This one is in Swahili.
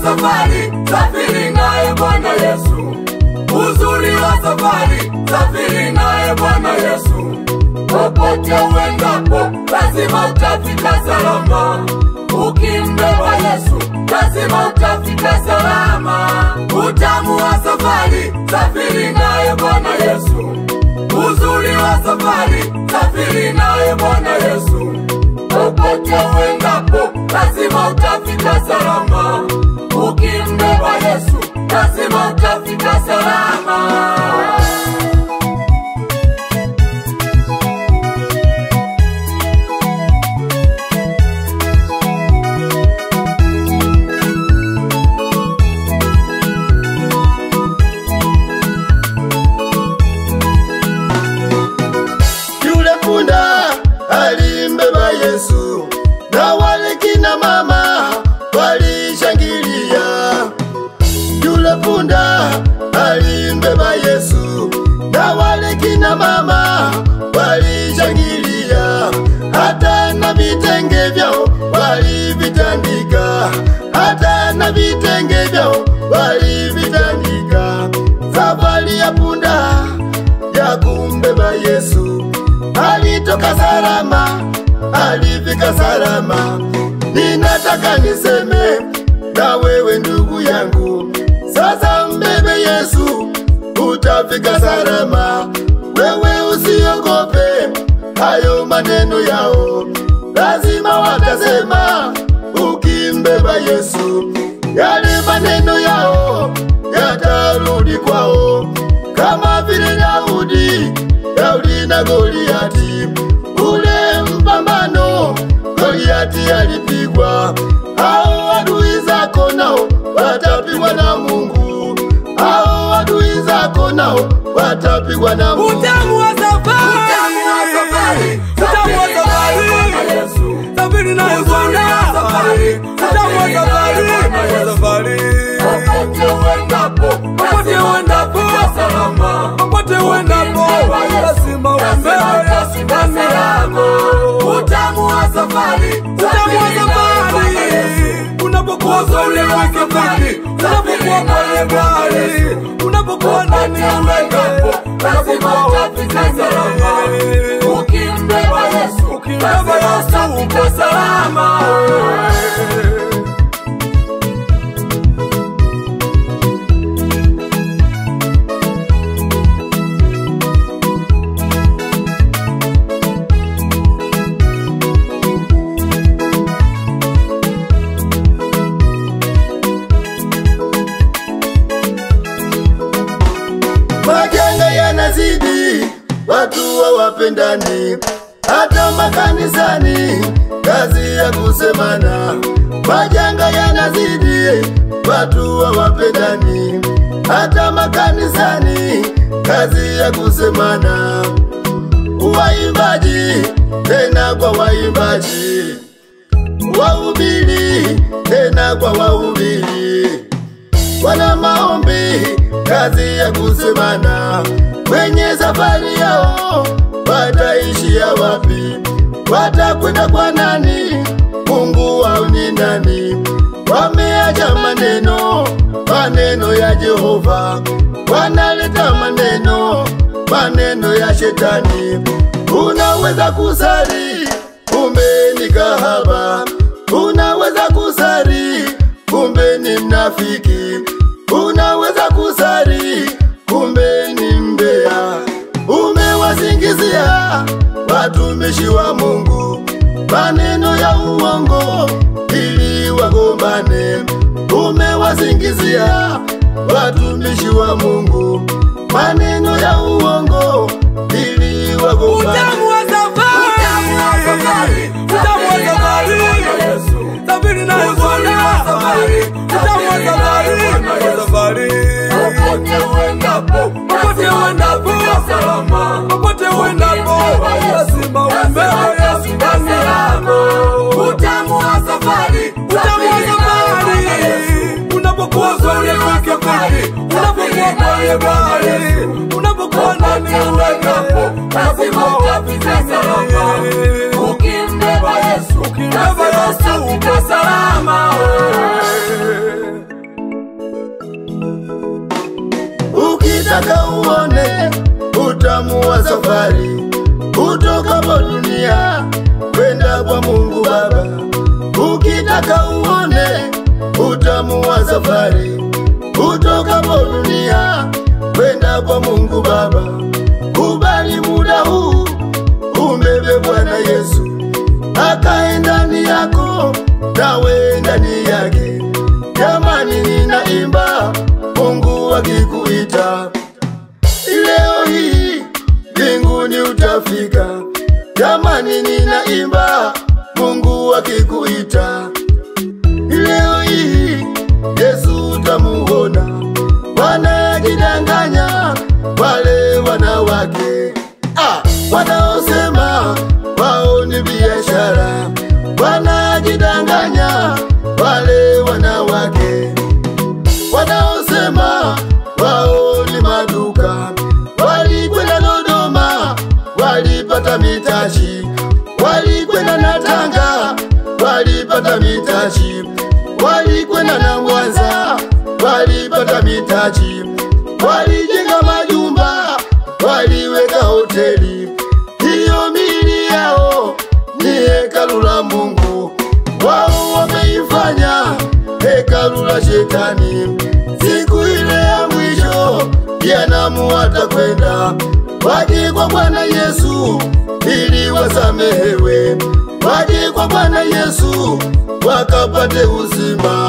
safari, safiri naye Bwana Yesu. Uzuri wa safari, safiri naye Bwana Yesu. Popote uendapo, lazima utafika salama. Ukimbeba Yesu, lazima utafika salama. Utamu wa safari, safiri naye Bwana Yesu. Uzuri wa safari, safiri naye Bwana Yesu. Popote uendapo, lazima utafika salama. Ukimbeba Yesu, lazima utafika salama. Alimbeba Yesu na wale kina mama walishangilia. Yule punda alimbeba Yesu na wale kina mama walishangilia. Hata na vitenge vyao walivitandika, hata na vitenge vyao walivitandika. Safari ya punda ya kumbeba Yesu, alitoka salama, alifika salama. Ninataka niseme na wewe ndugu yangu, sasa mbebe Yesu, utafika salama. Wewe usiogope hayo maneno yao, lazima watasema ukimbeba Yesu. Yale maneno yao yatarudi kwao, kama vile Daudi na Goliati. Ule mpambano Goliati alipigwa, hao adui zako nao watapigwa na Mungu. Hao adui zako nao watapigwa na Mungu. Utamu wa safari, utamu wa safari, safiri na Yesu. Utamu wa safari, popote uendapo, salama. Popote uendapo, lazima utafika salama. Utamu wa safari, unapokuwa kwenye safari, unapokuwa kwenye gari, unapokuwa ndani ya ndege, lazima utafika salama. Ukimbeba Yesu, utafika salama. Majanga yanazidi, watu hawapendani, hata makanisani kazi ya kusemana. Majanga yanazidi, watu hawapendani, hata makanisani kazi ya kusemana. Waimbaji tena kwa waimbaji, wahubiri tena kwa wahubiri, wana maombi kazi ya kusemana. Kwenye safari yao wataishia wapi? Watakwenda kwa nani? Mungu wao ni nani? Wameacha maneno ya Jehova, wanaleta maneno ya shetani. Unaweza kusali kumbe ni kahaba, unaweza kusali kumbe ni mnafiki, unaweza kusali kumbe ni mbea. Umewasingizia watumishi wa Mungu maneno ya uongo ili wagombane. Umewasingizia watumishi wa Mungu maneno ya uongo ili wagombane. Utamu wa safari, utamu wa safari, safiri na Yesu. Utamu wa safari, popote uendapo, salama. Popote uendapo, lazima umbebe Yesu salama. Utamu wa safari, unapokuwa kwenye safari, unapokuwa kwenye gari, unapokuwa ndani ya ndege, lazima utafika salama. Ukimbeba Yesu, utafika salama. kwenda kwa Mungu Baba. Ukitaka uone utamu wa safari, utokapo dunia kwenda kwa Mungu Baba. Kubali muda huu umbebe Bwana Yesu, akae ndani yako nawe ndani yake. Jamani, ninaimba Mungu akikuita. Leo hii mbinguni utafika. Jamani, ninaimba Mungu akikuita. Leo hii Yesu utamuona. Wanajidanganya wale wanawake wanaosema wao ni biashara. Wanajidanganya wale wanawake wanaosema wao ni maduka. Walikwenda Dodoma walipata mitaji, walikwenda na Tanga walipata mitaji, walikwenda na Mwanza walipata mitaji, walijenga majumba, waliweka hoteli. Hiyo miili yao ni hekalu la Mungu, wao wameifanya hekalu la Shetani. Siku ile ya mwisho jehanamu watakwenda, waje kwa Bwana Yesu ili wasamehewe, waje kwa Bwana Yesu wakapate uzima.